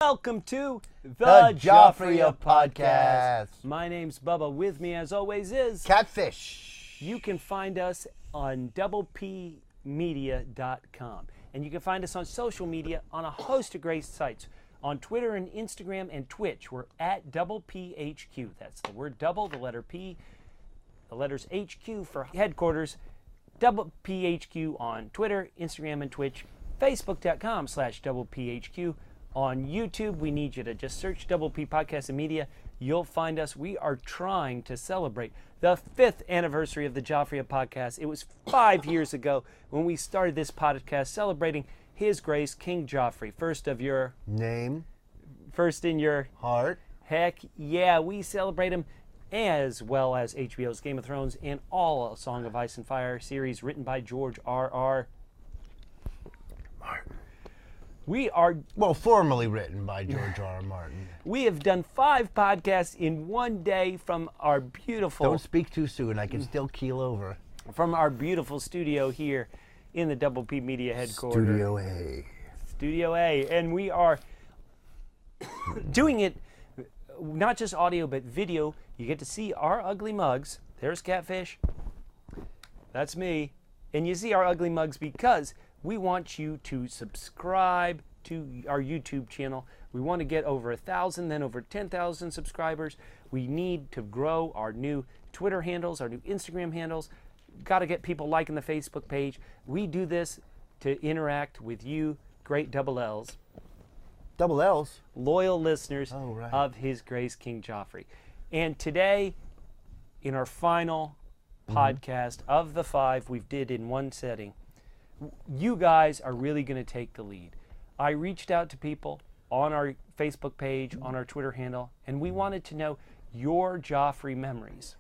Welcome to The Joffrey Podcast. My name's Bubba. With me, as always, is Catfish. You can find us on doublepmedia.com. And you can find us on social media on a host of great sites. On Twitter and Instagram and Twitch, we're at doublepHQ. That's the word double, the letter P, the letters HQ for headquarters. DoublePHQ on Twitter, Instagram, and Twitch. Facebook.com/doublePHQ. On YouTube, we need you to just search Double P Podcast and Media. You'll find us. We are trying to celebrate the 5th anniversary of the Joffrey Podcast. It was 5 years ago when we started this podcast celebrating His Grace, King Joffrey. First of your name. First in your heart. Heck yeah, we celebrate him, as well as HBO's Game of Thrones and all A Song of Ice and Fire series written by George R.R. Martin. We are... Well, formerly written by George R.R. Martin. We have done 5 podcasts in one day from our beautiful... Don't speak too soon. I can still keel over. From our beautiful studio here in the Double P Media headquarters. Studio A. Studio A. And we are doing it, not just audio, but video. You get to see our ugly mugs. There's Catfish. That's me. And you see our ugly mugs because... we want you to subscribe to our YouTube channel. We want to get over 1,000, then over 10,000 subscribers. We need to grow our new Twitter handles, our new Instagram handles. Got to get people liking the Facebook page. We do this to interact with you, great double L's. Double L's? Loyal listeners right. of His Grace King Joffrey. And today, in our final podcast of the 5 we did in one setting, you guys are really going to take the lead. I reached out to people on our Facebook page, on our Twitter handle, and we wanted to know your Joffrey memories.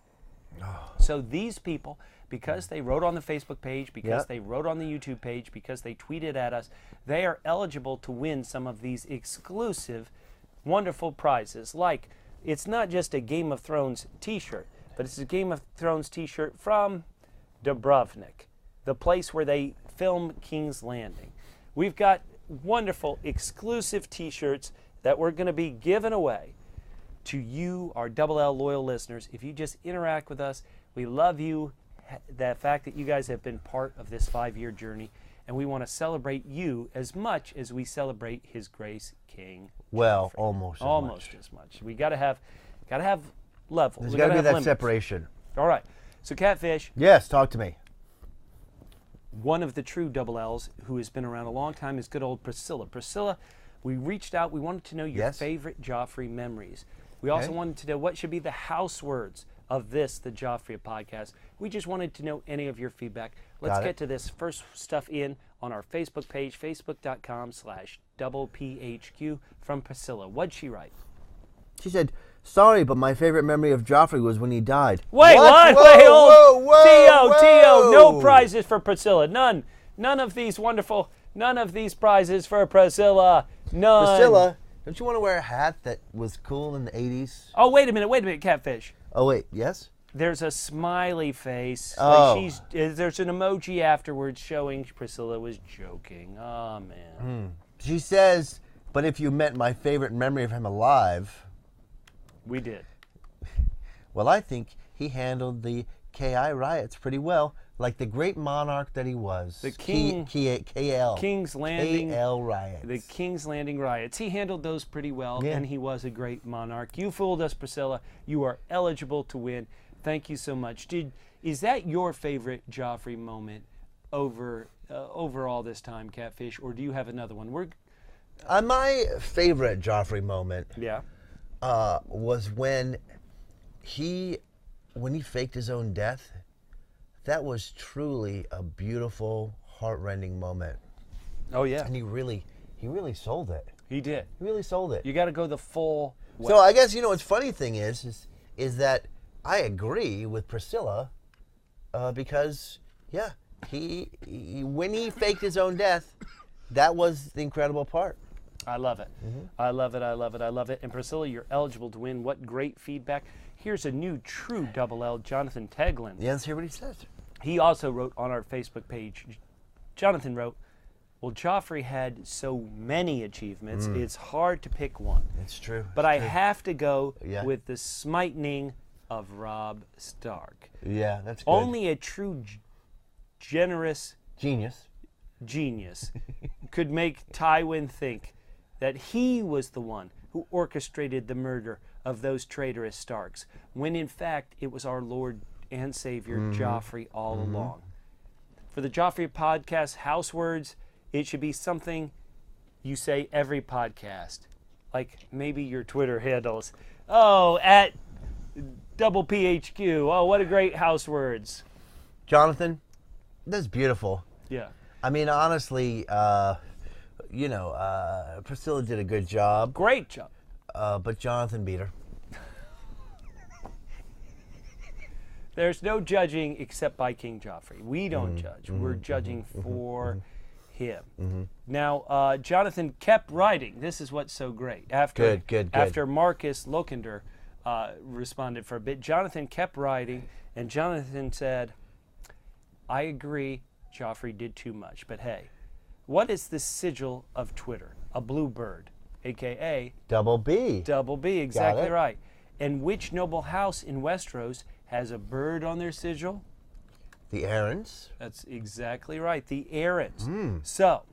So these people, because they wrote on the Facebook page, because they wrote on the YouTube page, because they tweeted at us, they are eligible to win some of these exclusive, wonderful prizes. Like, it's not just a Game of Thrones t-shirt, but it's a Game of Thrones t-shirt from Dubrovnik, the place where they film King's Landing. We've got wonderful exclusive t-shirts that we're going to be giving away to you, our Double L loyal listeners. If you just interact with us, we love you, the fact that you guys have been part of this 5-year journey, and we want to celebrate you as much as we celebrate His Grace King Well, Joffrey. almost as much. We got to have level. There's got to be that separation. All right. So Catfish. Yes, talk to me. One of the true double L's who has been around a long time is good old Priscilla. Priscilla, we reached out. We wanted to know your favorite Joffrey memories. We also wanted to know what should be the house words of this, the Joffrey Podcast. We just wanted to know any of your feedback. Let's get to this first stuff in on our Facebook page, facebook.com/doublephq from Priscilla. What'd she write? She said, sorry, but my favorite memory of Joffrey was when he died. Wait, what? Whoa, T.O., no prizes for Priscilla. None of these prizes for Priscilla. None. Priscilla, don't you want to wear a hat that was cool in the 80s? Oh, wait a minute, Catfish. Oh, wait, yes? There's a smiley face. Oh. Like there's an emoji afterwards showing Priscilla was joking. Oh, man. She says, but if you meant my favorite memory of him alive... We did. Well, I think he handled the KI riots pretty well, like the great monarch that he was. The King's Landing riots. The King's Landing riots. He handled those pretty well, and he was a great monarch. You fooled us, Priscilla. You are eligible to win. Thank you so much. Is that your favorite Joffrey moment over all this time, Catfish, or do you have another one? My favorite Joffrey moment. Yeah. Was when he faked his own death. That was truly a beautiful, heart-rending moment. Oh yeah. And he really sold it. He did. He really sold it. You got to go the full way. So I guess what's funny thing is that I agree with Priscilla because he when he faked his own death, that was the incredible part. I love it. I love it. I love it. I love it. And Priscilla, you're eligible to win. What great feedback. Here's a new true double L, Jonathan Teglin. Yeah, let's hear what he says. He also wrote on our Facebook page. Jonathan wrote, Well, Joffrey had so many achievements, it's hard to pick one. It's true. But I have to go Yeah. with the smiting of Robb Stark. Yeah, that's good. Only a true generous Genius. genius could make Tywin think that he was the one who orchestrated the murder of those traitorous Starks, when in fact it was our Lord and Savior Joffrey all along. For the Joffrey podcast house words, it should be something you say every podcast, like maybe your Twitter handles. Oh, at double PHQ. Oh, what a great house words. Jonathan, that's beautiful. Yeah. I mean, honestly, Priscilla did a good job, Great job. but Jonathan beat her. There's no judging except by King Joffrey. We don't judge. We're judging for him. Now, Jonathan kept writing. This is what's so great. After Marcus Lokander responded for a bit, Jonathan kept writing, and Jonathan said, I agree, Joffrey did too much, but hey, what is the sigil of Twitter? A blue bird, a.k.a. Double B. Double B, exactly right. And which noble house in Westeros has a bird on their sigil? The Aarons. That's exactly right, the Aarons. So,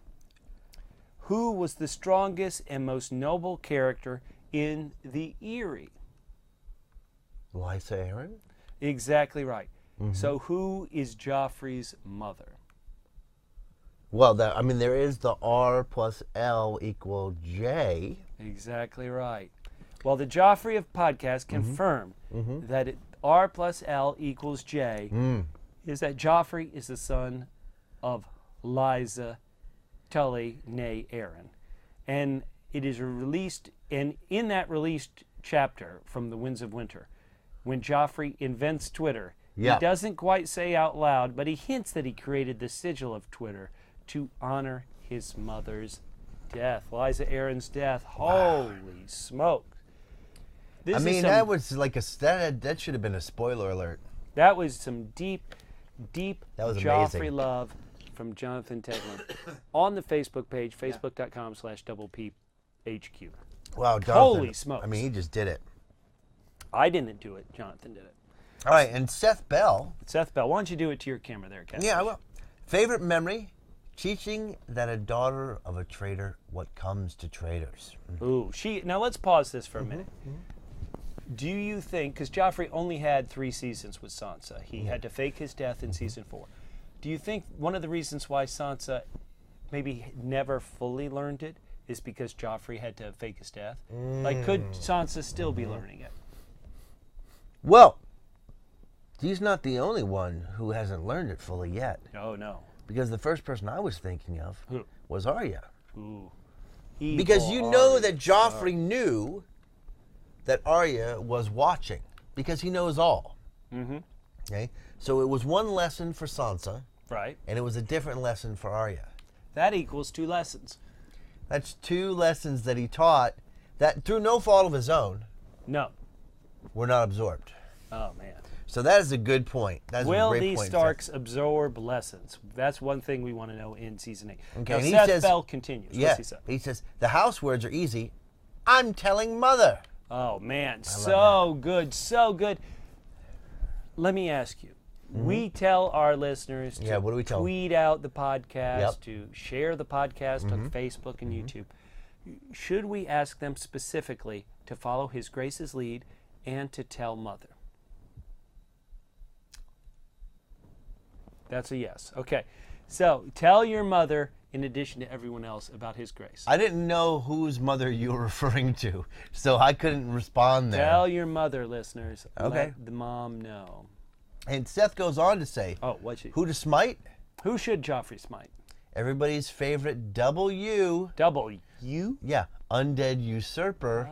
who was the strongest and most noble character in the Eyrie? Lysa Arryn. Exactly right. So, who is Joffrey's mother? Well, there is the R plus L equal J. Exactly right. Well, the Joffrey of podcast confirmed that R plus L equals J is that Joffrey is the son of Lysa Tully, nay Aaron. And it is released, and in that released chapter from The Winds of Winter, when Joffrey invents Twitter, he doesn't quite say out loud, but he hints that he created the sigil of Twitter to honor his mother's death, Lysa Arryn's death. Holy smoke. That was like that should have been a spoiler alert. That was some deep That was Joffrey amazing. love from Jonathan Tetlin on the Facebook page, facebook.com/PHQ. Wow, Jonathan. Holy smokes. He just did it. I didn't do it. Jonathan did it. All right, and Seth Bell. Seth Bell, why don't you do it to your camera there, Catfish? Yeah, I will. Favorite memory? Teaching that a daughter of a traitor what comes to traitors. Ooh, now let's pause this for a minute. Do you think, because Joffrey only had 3 seasons with Sansa, he had to fake his death in season 4. Do you think one of the reasons why Sansa maybe never fully learned it is because Joffrey had to fake his death? Like, could Sansa still be learning it? Well, he's not the only one who hasn't learned it fully yet. Oh, no. Because the first person I was thinking of was Arya. Ooh. Because you know that Joffrey knew that Arya was watching, because he knows all. Okay, so it was one lesson for Sansa, right, and it was a different lesson for Arya. That equals 2 lessons. That's 2 lessons that he taught that, through no fault of his own, were not absorbed. Oh man. So that is a good point. That's Will a great these point, Starks absorb lessons? That's one thing we want to know in season 8. Okay, now, and Seth he says, Bell continues. What's he say? He says, the house words are easy. I'm telling Mother. Oh man, so good, so good. Let me ask you. We tell our listeners to what do we tell tweet out the podcast, to share the podcast on Facebook and YouTube. Should we ask them specifically to follow His Grace's lead and to tell Mother? That's a yes. Okay. So tell your mother, in addition to everyone else, about His Grace. I didn't know whose mother you were referring to, so I couldn't respond there. Tell your mother, listeners. Okay. Let the mom know. And Seth goes on to say, who to smite? Who should Joffrey smite? Everybody's favorite W. W? Yeah, undead usurper,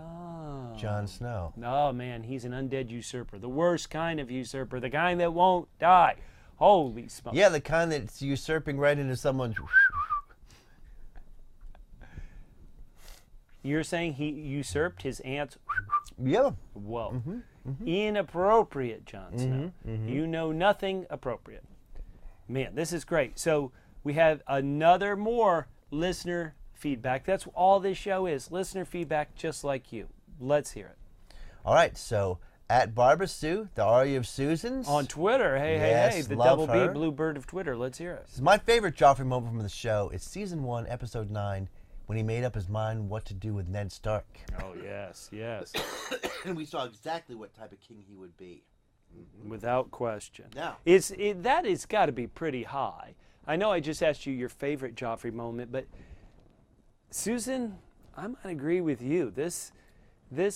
Jon Snow. Oh, man, he's an undead usurper. The worst kind of usurper. The kind that won't die. Holy smokes. Yeah, the kind that's usurping right into someone's... You're saying he usurped his aunt's... Yeah. Whoa. Inappropriate, Jon Snow. You know nothing appropriate. Man, this is great. So we have another more listener feedback. That's all this show is. Listener feedback, just like you. Let's hear it. All right, so at Barbara Sue, the Aria of Susans. On Twitter. Hey, Yes, hey, the love double her. B blue bird of Twitter. Let's hear it. This is my favorite Joffrey moment from the show. It's season 1, episode 9, when he made up his mind what to do with Ned Stark. Oh, yes, yes. And we saw exactly what type of king he would be. Without question. Now. That has got to be pretty high. I know I just asked you your favorite Joffrey moment, but Susan, I might agree with you. This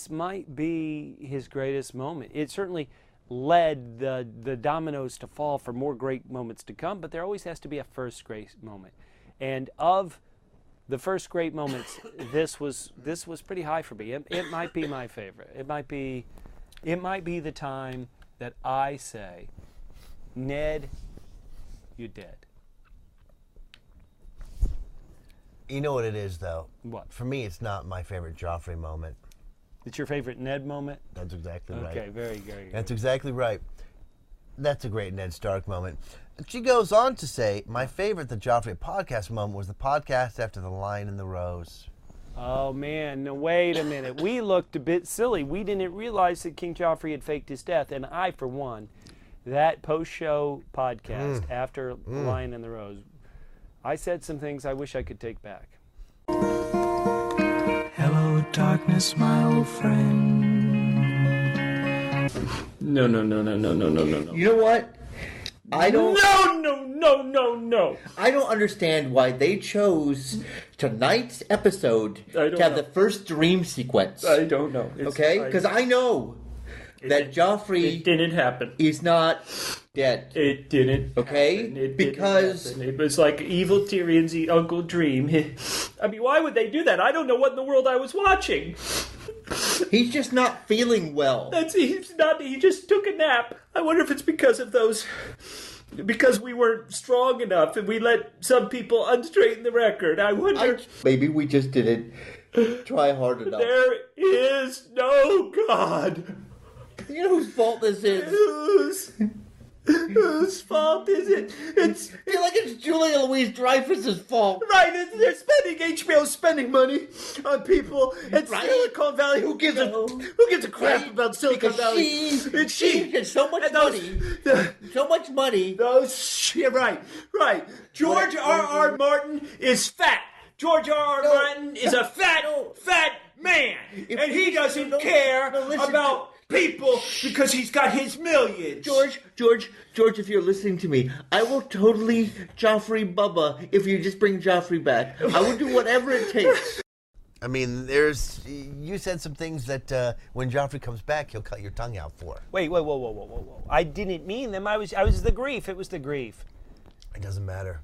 might be his greatest moment. It certainly led the dominoes to fall for more great moments to come, but there always has to be a first great moment. And of the first great moments, this was pretty high for me. It might be my favorite. It might be the time that I say, Ned, you're dead. You know what it is, though? What? For me, it's not my favorite Joffrey moment. It's your favorite Ned moment? That's exactly right. Okay, very good. That's exactly right. That's a great Ned Stark moment. And she goes on to say, my favorite The Joffrey podcast moment was the podcast after The Lion and the Rose. Oh, man, no, wait a minute. We looked a bit silly. We didn't realize that King Joffrey had faked his death, and I, for one, that post-show podcast after The Lion and the Rose, I said some things I wish I could take back. Hello, darkness, my old friend. No. You know what? I don't. No. I don't understand why they chose tonight's episode I don't to have know. the first dream sequence. I don't know. Okay, because I know that Joffrey It didn't happen. is not dead. It didn't. Okay? happen. It Because- didn't happen. It was like evil Tyrion's Uncle Dream. I mean, why would they do that? I don't know what in the world I was watching. He's just not feeling well. He's not. He just took a nap. I wonder if it's because of those. Because we weren't strong enough and we let some people unstraighten the record. I wonder. Maybe we just didn't try hard enough. There is no God. You know whose fault this is? Whose fault is it? I feel like it's Julia Louis-Dreyfus's fault. Right, they're spending HBO's spending money on people in Right. Silicon Valley. Who gives a crap Right. about Silicon Because Valley? she She gets so much and those- money. So much money. Yeah, right. George R.R. Martin is fat. George R.R. Martin is a fat man, and he doesn't care listen about people because he's got his millions. George, if you're listening to me, I will totally Joffrey Bubba if you just bring Joffrey back. I will do whatever it takes. I mean, you said some things that when Joffrey comes back, he'll cut your tongue out for. Wait, whoa. I didn't mean them. I was the grief. It was the grief. It doesn't matter.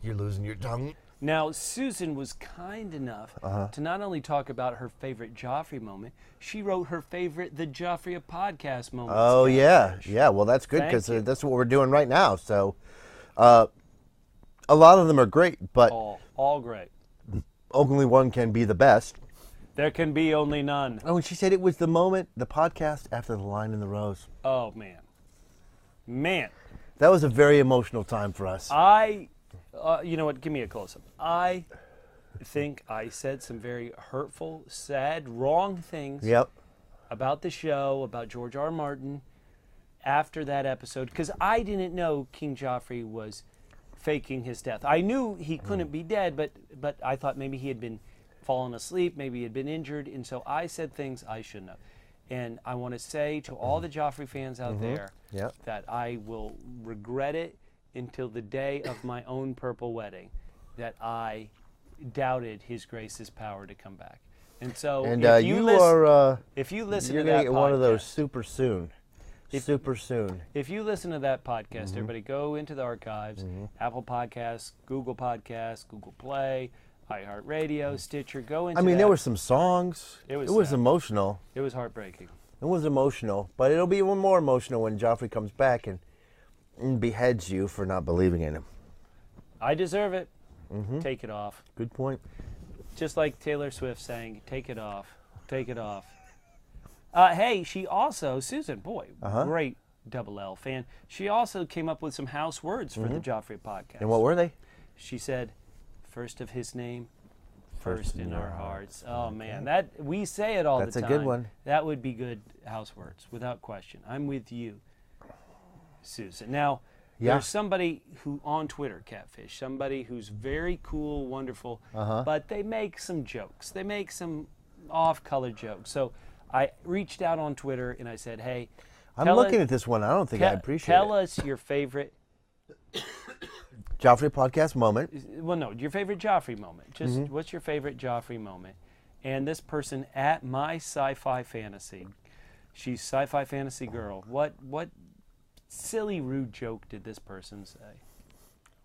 You're losing your tongue. Now, Susan was kind enough to not only talk about her favorite Joffrey moment, she wrote her favorite The Joffrey podcast moment. Oh, yeah. Yeah, well, that's good because Thank you. that's what we're doing right now. So a lot of them are great, but All great. only one can be the best. There can be only none. Oh, and she said it was the moment, the podcast after The Lion and the Rose. Oh, man. That was a very emotional time for us. You know what? Give me a close-up. I think I said some very hurtful, sad, wrong things Yep. about the show, about George R. R. Martin after that episode, because I didn't know King Joffrey was faking his death. I knew he couldn't be dead, but I thought maybe he had been fallen asleep, maybe he had been injured, and so I said things I shouldn't have. And I want to say to all the Joffrey fans out there Yep. that I will regret it until the day of my own purple wedding, that I doubted His Grace's power to come back. And so, And if you listen, if you listen you're to gonna that get one of those podcast- super soon. Super soon. If you listen to that podcast, everybody go into the archives, Apple Podcasts, Google Podcasts, Google Play, iHeartRadio, Stitcher. Go into. I mean, that. there were some songs. It was sad. emotional. It was heartbreaking. It was emotional, but it'll be even more emotional when Joffrey comes back and beheads you for not believing in him. I deserve it. Take it off. Good point. Just like Taylor Swift saying, "Take it off, take it off." Hey, she also, Susan, boy, great Double L fan. She also came up with some house words for the Joffrey podcast. And what were they? She said, First of his name, first in our hearts. Oh man, that we say it all the time. That's a good one. That would be good house words, without question. I'm with you, Susan. Now, there's somebody who on Twitter, Catfish, somebody who's very cool, wonderful, but they make some jokes. They make some off-color jokes. So I reached out on Twitter and I said, hey, I'm looking at this one. I don't think I appreciate it. Tell us your favorite Joffrey podcast moment. Well, no, your favorite Joffrey moment. Just what's your favorite Joffrey moment? And this person at my sci-fi fantasy, she's sci-fi fantasy girl. What silly rude joke did this person say?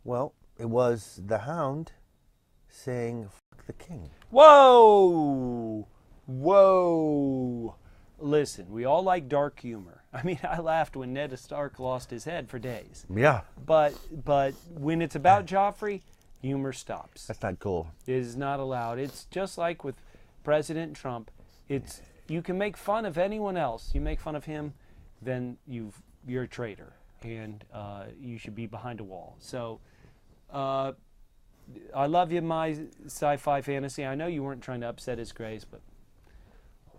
Well, it was the Hound saying "fuck the king." Whoa, whoa! Listen, we all like dark humor. I mean, I laughed when Ned Stark lost his head for days. Yeah. But when it's about Joffrey, humor stops. That's not cool. It is not allowed. It's just like with President Trump. It's you can make fun of anyone else. You make fun of him, then you're a traitor, and you should be behind a wall. So, I love you, my sci-fi fantasy. I know you weren't trying to upset his grace, but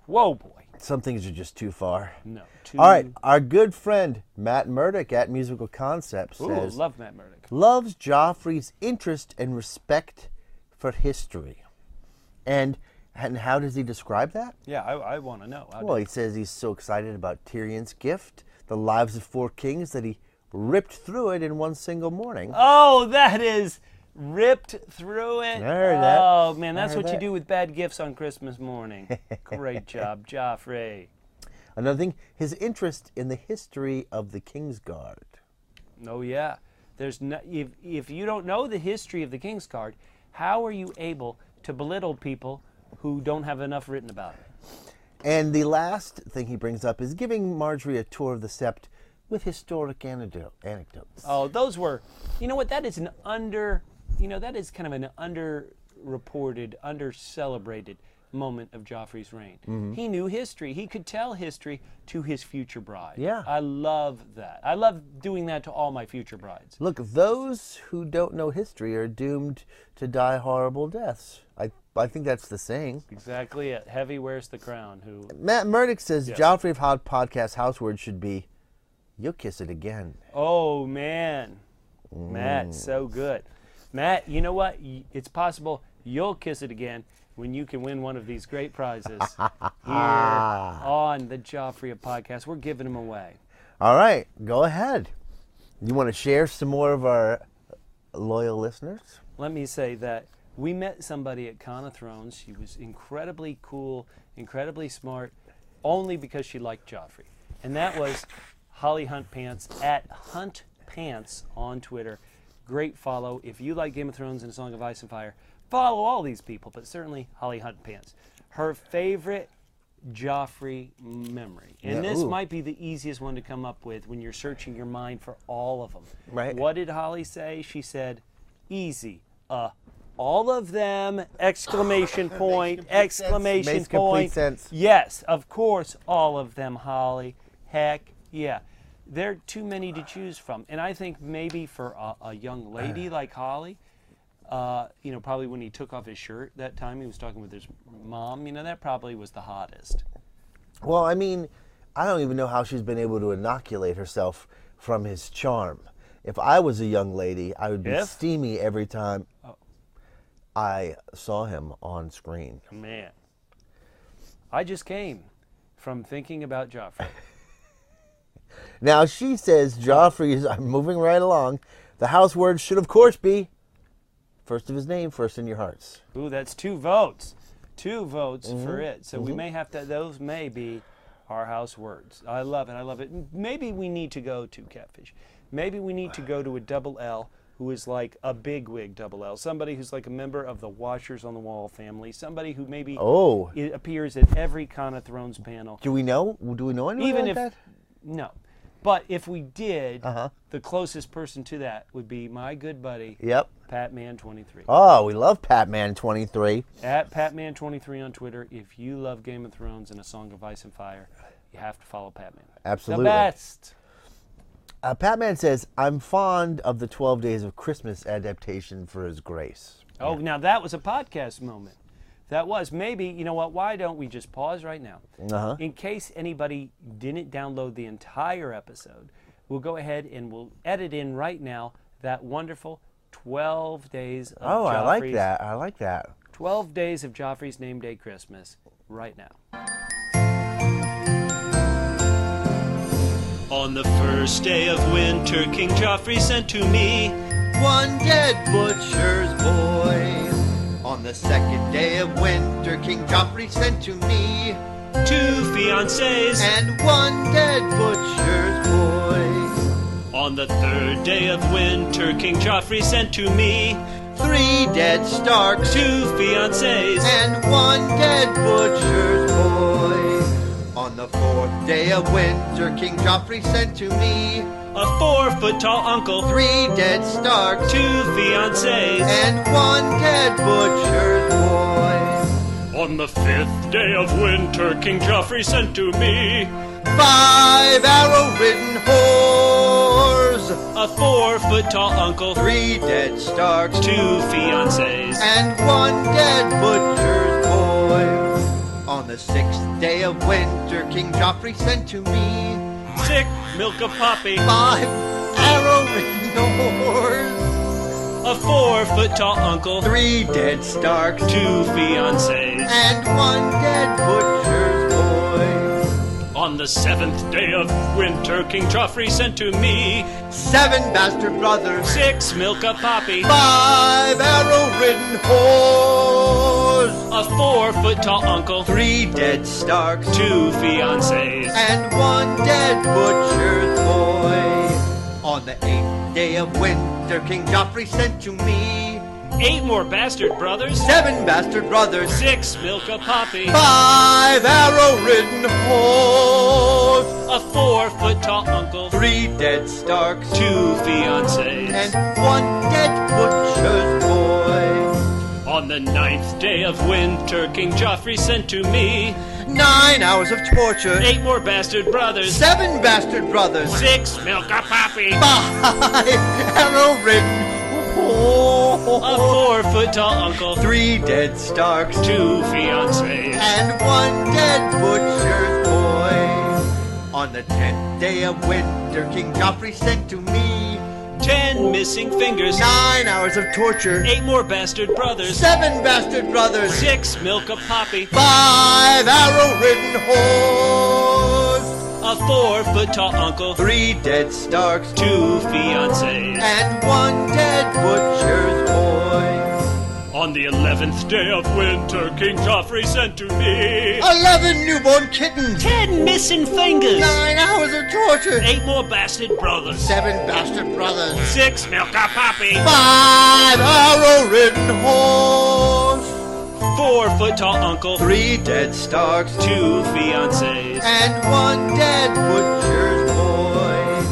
whoa, boy. Some things are just too far. No. All right, our good friend Matt Murdock at Musical Concepts says, love Matt Murdock. Loves Joffrey's interest and respect for history. And how does he describe that? Yeah, I want to know. Well, he says he's so excited about Tyrion's gift, the lives of 4 kings, that he ripped through it in one single morning. Oh, that is ripped through it. I heard that. Oh, man, that's I heard what you that. do with bad gifts on Christmas morning. Great job, Joffrey. Another thing, his interest in the history of the Kingsguard. Oh, yeah. There's no, if you don't know the history of the Kingsguard, how are you able to belittle people who don't have enough written about it? And the last thing he brings up is giving Marjorie a tour of the Sept with historic anecdotes. Oh, those were, you know what, that is that is kind of an underreported, under-celebrated moment of Joffrey's reign. He knew history. He could tell history to his future bride. Yeah. I love that. I love doing that to all my future brides. Look, those who don't know history are doomed to die horrible deaths. I think that's the saying. Exactly it. Heavy wears the crown. Who? Matt Murdock says Yes. Joffrey of Hot Podcast house word should be, "You'll kiss it again." Oh, man. Matt, so good. Matt, you know what? It's possible you'll kiss it again when you can win one of these great prizes here on the Joffrey podcast. We're giving them away. All right, go ahead. You want to share some more of our loyal listeners? Let me say that we met somebody at Con of Thrones. She was incredibly cool, incredibly smart, only because she liked Joffrey. And that was Holly Hunt Pants at Hunt Pants on Twitter. Great follow. If you like Game of Thrones and A Song of Ice and Fire, follow all these people, but certainly Holly Hunt Pants. Her favorite Joffrey memory. And this might be the easiest one to come up with when you're searching your mind for all of them. Right. What did Holly say? She said, easy. All of them, exclamation point, exclamation Makes complete point. sense. Yes, of course, all of them, Holly. Heck, yeah. There are too many to choose from. And I think maybe for a young lady like Holly, probably when he took off his shirt that time, he was talking with his mom, that probably was the hottest. Well, I mean, I don't even know how she's been able to inoculate herself from his charm. If I was a young lady, I would be steamy every time I saw him on screen. Man. I just came from thinking about Joffrey. Now, she says Joffrey is, I'm moving right along, the house word should, of course, be first of his name, first in your hearts. Ooh, that's 2 votes. 2 votes for it. So we may have to, those may be our house words. I love it. I love it. Maybe we need to go to Catfish. Maybe we need to go to a double L who is like a bigwig double L. Somebody who's like a member of the Washers on the Wall family. Somebody who maybe appears at every Con of Thrones panel. Do we know anyone Even like if that? No. But if we did, the closest person to that would be my good buddy, Patman23. Oh, we love Patman23. At Patman23 on Twitter. If you love Game of Thrones and A Song of Ice and Fire, you have to follow Patman. Absolutely. The best. Patman says, I'm fond of the 12 Days of Christmas adaptation for his grace. Oh, now that was a podcast moment. That was. Maybe, you know what, why don't we just pause right now? Uh-huh. In case anybody didn't download the entire episode, we'll go ahead and we'll edit in right now that wonderful 12 days of Oh, I like Joffrey's- that. I like that. 12 days of Joffrey's Name Day Christmas right now. On the first day of winter, King Joffrey sent to me One dead butcher's boy. On the second day of winter, King Joffrey sent to me 2 fiancés. and one dead butcher's boy. On the third day of winter, King Joffrey sent to me 3 dead Starks 2 fiancés. and one dead butcher's boy. On the 4th day of winter, King Joffrey sent to me A 4-foot-tall uncle, 3 dead Starks 2 fiancés. and one dead butcher's boy. On the 5th day of winter, King Joffrey sent to me 5 arrow-ridden whores, a 4-foot-tall uncle, 3 dead Starks 2 fiancés. and one dead butcher's boy. On the 6th day of winter, King Joffrey sent to me 6 milk of poppy, 5 arrow-ridden whores, a 4-foot-tall uncle, 3 dead Starks 2 fiancés. and one dead butcher's boy. On the 7th day of winter, King Joffrey sent to me 7 bastard brothers, 6 milk of poppy, 5 arrow-ridden whores, a 4-foot-tall uncle, 3 dead Starks 2 fiancés. and one dead butcher's boy. On the 8th day of winter, King Joffrey sent to me 8 more bastard brothers, 7 bastard brothers, 6 milk of poppy, 5 arrow-ridden whores, a 4-foot-tall uncle, 3 dead Starks 2 fiancés. and one dead butcher's boy. On the 9th day of winter, King Joffrey sent to me 9 hours of torture, 8 more bastard brothers, 7 bastard brothers, 6 milk of poppy, 5 arrow-ridden whores, a 4-foot-tall uncle, 3 dead Starks 2 fiancés. and one dead butcher's boy. On the 10th day of winter, King Joffrey sent to me 10 missing fingers, 9 hours of torture, 8 more bastard brothers, 7 bastard brothers, 6 milk of poppy, 5 arrow-ridden whores, a 4-foot-tall uncle, 3 dead Starks 2 fiancés. and one dead butcher's boy. On the 11th day of winter, King Joffrey sent to me 11 newborn kittens, 10 missing fingers, 9 hours of torture, 8 more bastard brothers, 7 bastard brothers, 6 milk of poppy, 5 arrow-ridden whores, 4-foot-tall uncle, 3 dead Starks 2 fiancés. and one dead butcher's boy.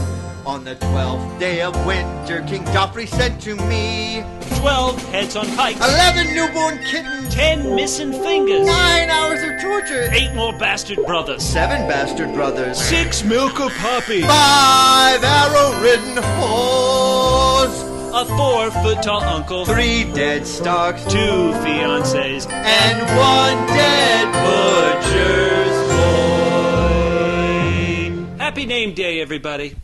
On the 12th day of winter, King Joffrey sent to me 12 heads on pikes, 11 newborn kittens, 10 missing fingers, 9 hours of torture, 8 more bastard brothers, 7 bastard brothers, 6 milk of poppy, 5 arrow-ridden whores, a 4-foot-tall uncle, 3 dead Starks 2 fiancés. and one dead butcher's boy. Happy Name Day, everybody.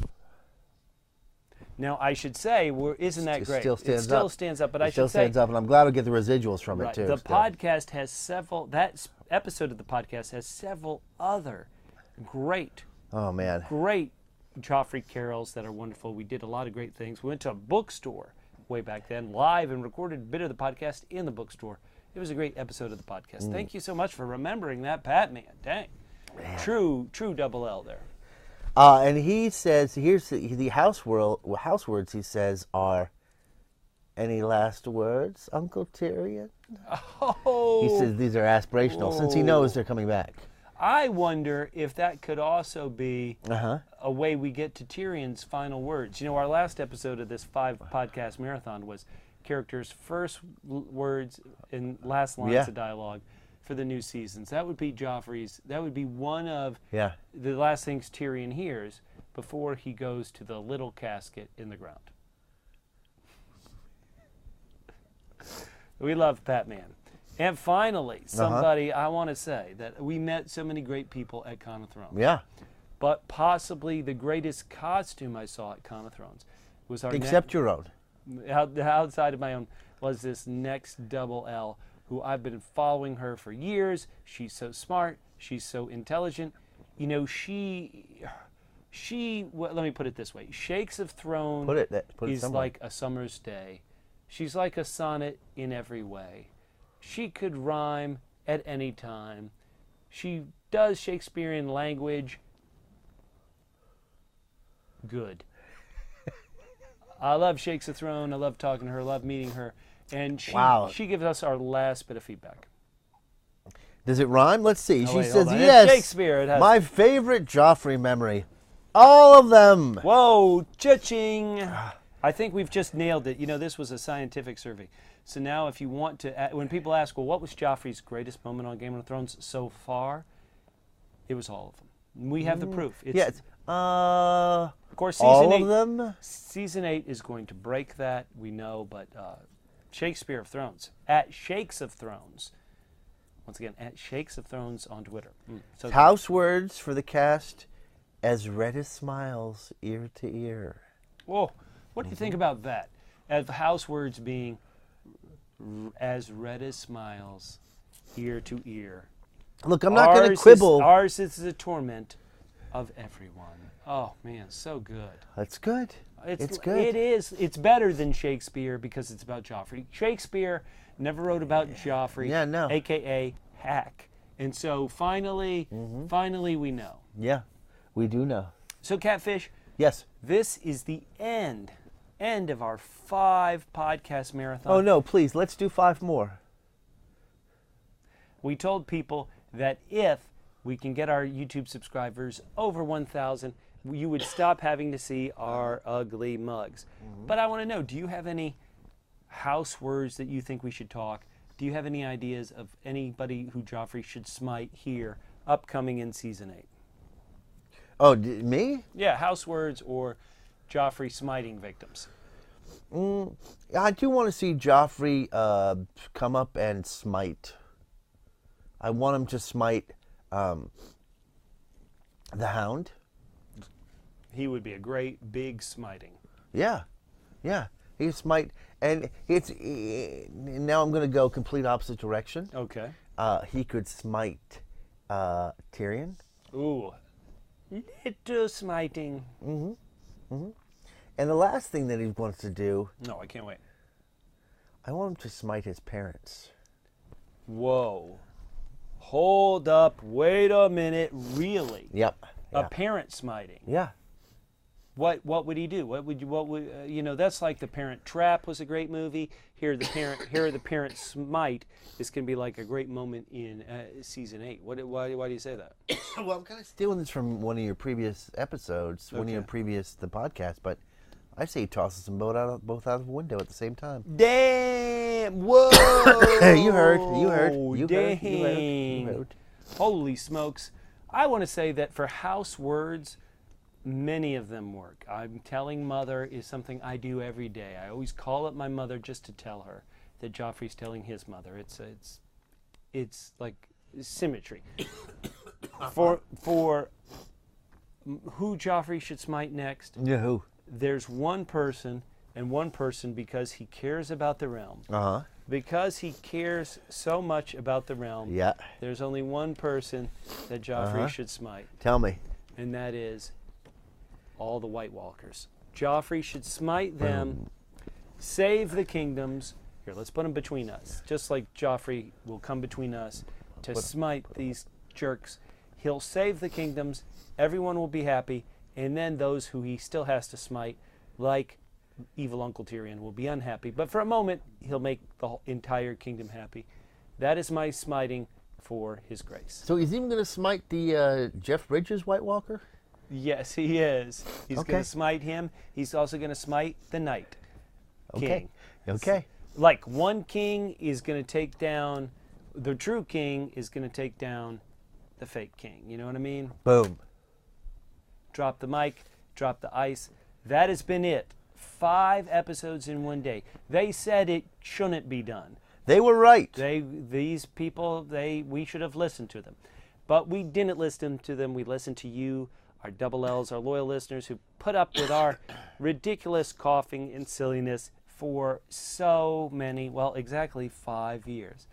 Now, I should say, isn't that It great? still stands it still up. stands up, but It I still should say, stands up, and I'm glad we get the residuals from right, it too. the still. podcast has that episode of the podcast has several other great Oh man. Joffrey carols that are wonderful. We did a lot of great things. We went to a bookstore way back then, live, and recorded a bit of the podcast in the bookstore. It was a great episode of the podcast. Thank you so much for remembering that, Pat, man. Dang. True double L there. And he says, here's the house words he says are, any last words, Uncle Tyrion? Oh. He says these are aspirational, since he knows they're coming back. I wonder if that could also be Uh-huh. a way we get to Tyrion's final words. You know, our last episode of this 5-podcast marathon was characters' first words and last lines of dialogue for the new seasons. That would be Joffrey's. That would be one of the last things Tyrion hears before he goes to the little casket in the ground. We love Batman. And finally, somebody I want to say that we met so many great people at Con of Thrones. Yeah. But possibly the greatest costume I saw at Con of Thrones was our Except your own. outside of my own was this next double L, who I've been following her for years. She's so smart. She's so intelligent. You know, let me put it this way. Shakes of Throne Put it is somewhere. like a summer's day. She's like a sonnet in every way. She could rhyme at any time. She does Shakespearean language good. I love Shakes of Throne. I love talking to her. I love meeting her. And she gives us our last bit of feedback. Does it rhyme? Let's see. Oh, She wait, says, hold on. It's yes. Shakespeare. It has. My favorite Joffrey memory. All of them. Whoa, cha-ching. I think we've just nailed it. You know, this was a scientific survey. So now if you want to, when people ask, well, what was Joffrey's greatest moment on Game of Thrones so far? It was all of them. We have the proof. It's, of course, all of them? Season 8 is going to break that, we know, but Shakespeare of Thrones, at Shakes of Thrones. Once again, at Shakes of Thrones on Twitter. So House words for the cast, as red as smiles, ear to ear. whoa, what do you think about that? As house words being as red as smiles, ear to ear. Look, I'm not going to quibble. Ours is the torment of everyone. Oh, man, so good. That's good. It's good. It is. It's better than Shakespeare because it's about Joffrey. Shakespeare never wrote about Joffrey, Yeah, no. a.k.a. Hack. And so finally we know. Yeah, we do know. So, Catfish, Yes. this is the end of our 5 podcast marathon. Oh, no, please, let's do 5 more. We told people that if we can get our YouTube subscribers over 1,000, you would stop having to see our ugly mugs. But I want to know, do you have any house words that you think we should talk? Do you have any ideas of anybody who Joffrey should smite here, upcoming in Season 8? Oh, me? Yeah, house words or Joffrey smiting victims. I do want to see Joffrey come up and smite. I want him to smite the Hound. He would be a great big smiting. Yeah, yeah. He smite, and now I'm going to go complete opposite direction. Okay. He could smite Tyrion. Ooh. Little smiting. And the last thing that he wants to do, No, I can't wait. I want him to smite his parents. Whoa. Hold up. Wait a minute. Really? Yep. A Yeah. parent smiting. Yeah. What would he do? What would that's like The Parent Trap was a great movie. Here the parent smite is going to be like a great moment in Season 8. Why do you say that? Well, I'm kind of stealing this from one of your previous episodes, one of your previous the podcast, but I say he tosses them both out of the window at the same time. Damn! Whoa! You heard. Dang. Holy smokes. I want to say that for house words, many of them work. I'm telling mother is something I do every day. I always call up my mother just to tell her that Joffrey's telling his mother. It's like symmetry. For who Joffrey should smite next, Yeah, who? there's one person because he cares about the realm. Uh-huh. Because he cares so much about the realm, Yeah. there's only one person that Joffrey should smite, Tell me. and that is all the White Walkers. Joffrey should smite them, save the kingdoms. Here, let's put them between us. Just like Joffrey will come between us to smite these jerks. He'll save the kingdoms, everyone will be happy, and then those who he still has to smite, like evil Uncle Tyrion, will be unhappy. But for a moment, he'll make the whole entire kingdom happy. That is my smiting for his grace. So he's even going to smite the Jeff Bridges White Walker? Yes, he is. He's Okay. going to smite him. He's also going to smite the Night King. Okay. Like one king is going to take down, the true king is going to take down the fake king. You know what I mean? Boom. Drop the mic, drop the ice. That has been it. 5 episodes in one day. They said it shouldn't be done. They were right. These people, we should have listened to them. But we didn't listen to them. We listened to you, our double L's, our loyal listeners who put up with our ridiculous coughing and silliness for so many, well, exactly 5 years.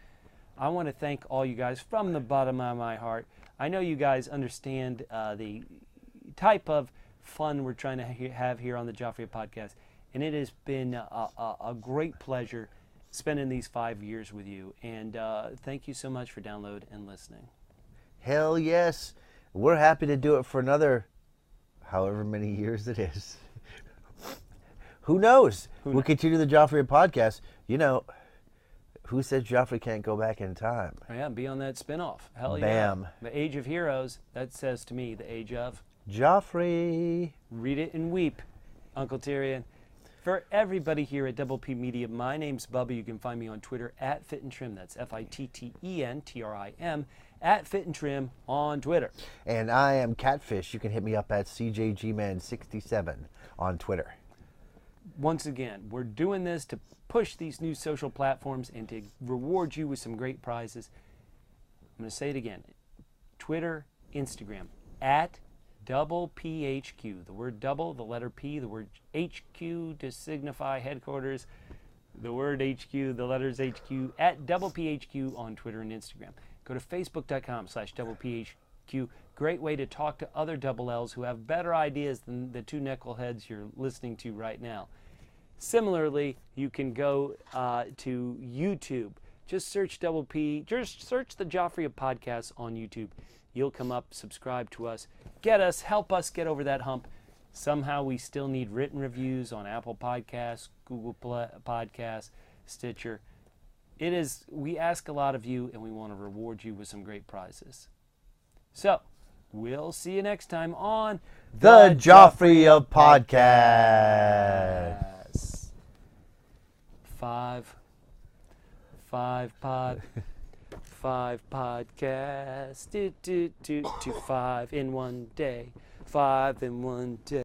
I want to thank all you guys from the bottom of my heart. I know you guys understand the type of fun we're trying to have here on the Joffrey podcast, and it has been a great pleasure spending these 5 years with you. And thank you so much for downloading and listening. Hell yes. We're happy to do it for another however many years it is. Who knows? We'll continue the Joffrey podcast. You know, who says Joffrey can't go back in time? Yeah, be on that spinoff. Hell Bam. yeah. The Age of Heroes, that says to me, the age of Joffrey. Read it and weep, Uncle Tyrion. For everybody here at Double P Media, my name's Bubba. You can find me on Twitter at FitandTrim. That's FITTENTRIM, at FitandTrim on Twitter. And I am Catfish. You can hit me up at CJGman67 on Twitter. Once again, we're doing this to push these new social platforms and to reward you with some great prizes. I'm going to say it again. Twitter, Instagram, at double PHQ. The word double, the letter P, the word HQ to signify headquarters, the word HQ, the letters HQ, at double PHQ on Twitter and Instagram. Go to facebook.com/double PHQ. Great way to talk to other double L's who have better ideas than the two knuckleheads you're listening to right now. Similarly, you can go to YouTube. Just search Double P. Just search the Joffrey podcast on YouTube. You'll come up, subscribe to us, help us get over that hump. Somehow we still need written reviews on Apple Podcasts, Google Podcasts, Stitcher. We ask a lot of you, and we want to reward you with some great prizes. So, we'll see you next time on The Joffrey of Podcast. Five podcasts, 5 in one day, 5 in one day.